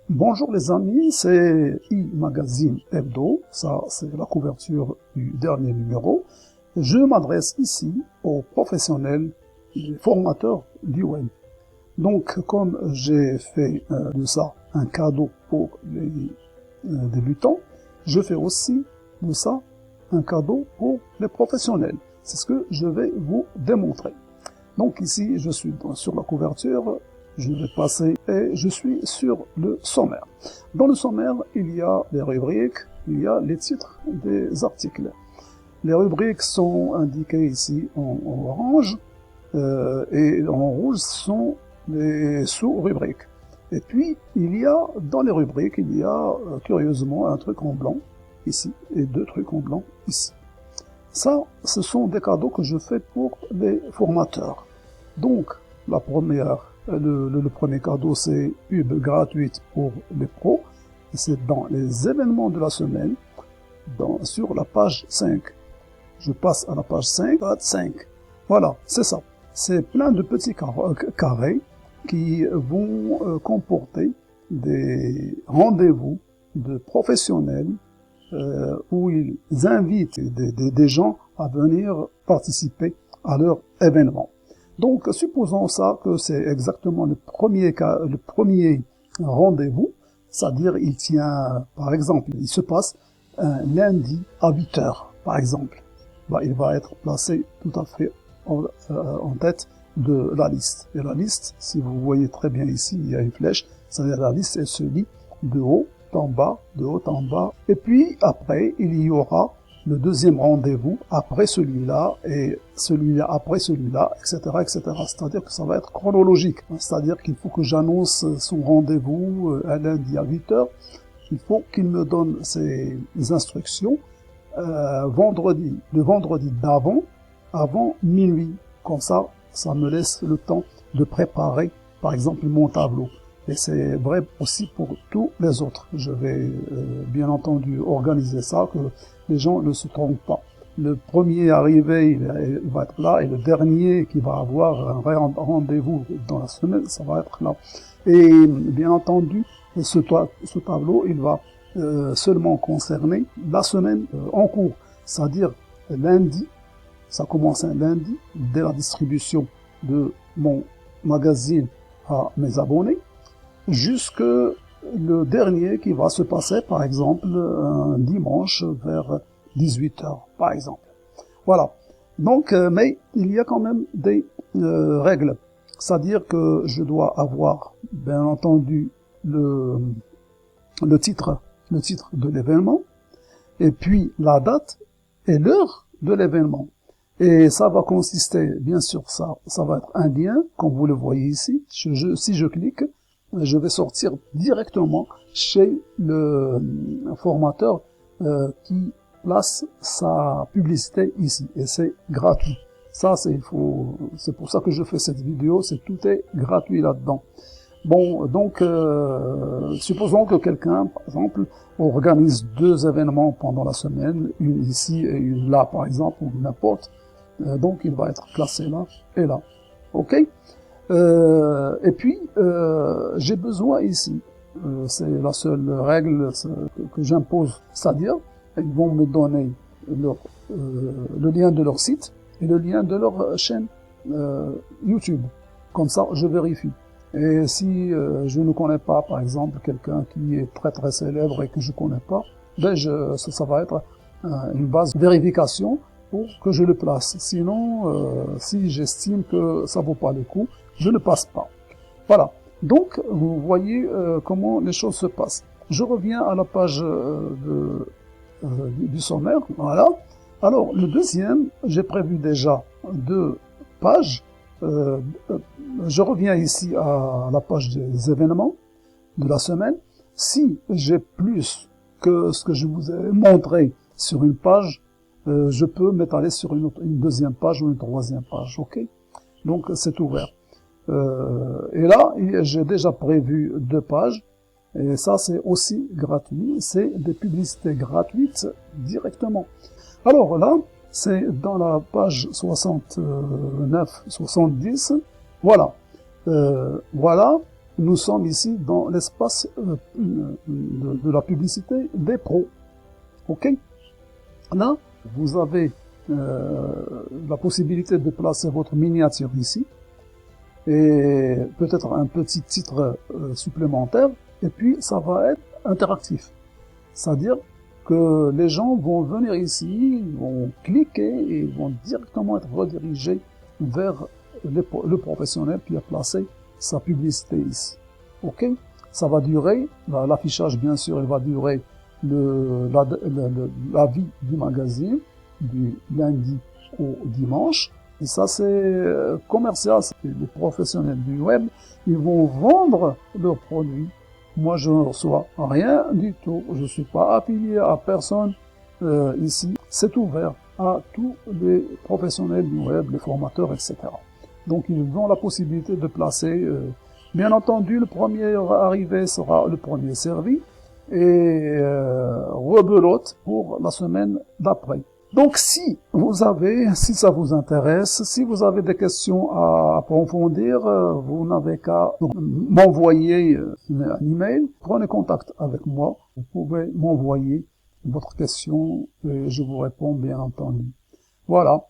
Bonjour les amis, c'est e-magazine Hebdo, ça c'est la couverture du dernier numéro. Je m'adresse ici aux professionnels et formateurs du web. Donc comme j'ai fait de ça un cadeau pour les débutants, je fais aussi de ça un cadeau pour les professionnels. C'est ce que je vais vous démontrer. Donc ici je suis sur la couverture. Je vais passer et je suis sur le sommaire. Dans le sommaire, il y a les rubriques, il y a les titres des articles. Les rubriques sont indiquées ici en orange et en rouge sont les sous-rubriques. Et puis, dans les rubriques, il y a curieusement un truc en blanc ici et deux trucs en blanc ici. Ça, ce sont des cadeaux que je fais pour les formateurs. Donc, le premier cadeau, c'est pub gratuite pour les pros. C'est dans les événements de la semaine, sur la page 5. Je passe à la page 5. Voilà, c'est ça. C'est plein de petits carrés qui vont comporter des rendez-vous de professionnels où ils invitent des gens à venir participer à leur événement. Donc, supposons ça que c'est exactement le premier rendez-vous, c'est-à-dire il tient, par exemple, il se passe un lundi à 8 heures, par exemple. Il va être placé tout à fait en tête de la liste. Et la liste, si vous voyez très bien ici, il y a une flèche, c'est-à-dire la liste, elle se lit de haut en bas, de haut en bas. Et puis, après, il y aura le deuxième rendez-vous après celui-là, et celui-là après celui-là, etc., etc. C'est-à-dire que ça va être chronologique. C'est-à-dire qu'il faut que j'annonce son rendez-vous un lundi à 8 heures. Il faut qu'il me donne ses instructions le vendredi d'avant, avant minuit. Comme ça me laisse le temps de préparer, par exemple, mon tableau. Et c'est vrai aussi pour tous les autres. Je vais bien entendu organiser ça, que les gens ne se trompent pas. Le premier arrivé, il va être là, et le dernier qui va avoir un rendez-vous dans la semaine, ça va être là. Et bien entendu, ce tableau, il va seulement concerner la semaine en cours. C'est-à-dire lundi, ça commence un lundi, dès la distribution de mon magazine à mes abonnés, jusque le dernier qui va se passer, par exemple, un dimanche vers 18h, par exemple. Voilà. Donc, mais il y a quand même des règles. C'est-à-dire que je dois avoir, bien entendu, le titre de l'événement, et puis la date et l'heure de l'événement. Et ça va consister, bien sûr, ça va être un lien, comme vous le voyez ici. Si je clique, je vais sortir directement chez le formateur qui place sa publicité ici. Et c'est gratuit. Ça, c'est pour ça que je fais cette vidéo, tout est gratuit là-dedans. Bon, donc, supposons que quelqu'un, par exemple, organise 2 événements pendant la semaine, une ici et une là, par exemple, ou n'importe. Donc, il va être classé là et là. OK? Et puis, j'ai besoin ici, c'est la seule règle que j'impose, c'est-à-dire, ils vont me donner le lien de leur site et le lien de leur chaîne YouTube. Comme ça, je vérifie. Et si je ne connais pas, par exemple, quelqu'un qui est très très célèbre et que je connais pas, ça va être une base de vérification pour que je le place. Sinon, si j'estime que ça vaut pas le coup, je ne passe pas. Voilà. Donc, vous voyez comment les choses se passent. Je reviens à la page du sommaire. Voilà. Alors, le deuxième, j'ai prévu déjà 2 pages. Je reviens ici à la page des événements de la semaine. Si j'ai plus que ce que je vous ai montré sur une page, je peux m'étaler sur une deuxième page ou une troisième page. OK? Donc, c'est ouvert. Et là, j'ai déjà prévu 2 pages. Et ça, c'est aussi gratuit. C'est des publicités gratuites directement. Alors là, c'est dans la page 69-70. Voilà. Voilà nous sommes ici dans l'espace de la publicité des pros. Ok? Là, vous avez la possibilité de placer votre miniature ici, et peut-être un petit titre supplémentaire, et puis ça va être interactif. C'est-à-dire que les gens vont venir ici, vont cliquer et vont directement être redirigés vers le professionnel qui a placé sa publicité ici. Ok? Ça va durer, l'affichage bien sûr, il va durer la vie du magazine, du lundi au dimanche. Et ça, c'est commercial, c'est les professionnels du web, ils vont vendre leurs produits. Moi, je ne reçois rien du tout. Je ne suis pas affilié à personne ici. C'est ouvert à tous les professionnels du web, les formateurs, etc. Donc, ils ont la possibilité de placer, bien entendu, le premier arrivé sera le premier servi, et rebelote pour la semaine d'après. Donc si ça vous intéresse, si vous avez des questions à approfondir, vous n'avez qu'à m'envoyer un email, prenez contact avec moi, vous pouvez m'envoyer votre question et je vous réponds bien entendu. Voilà.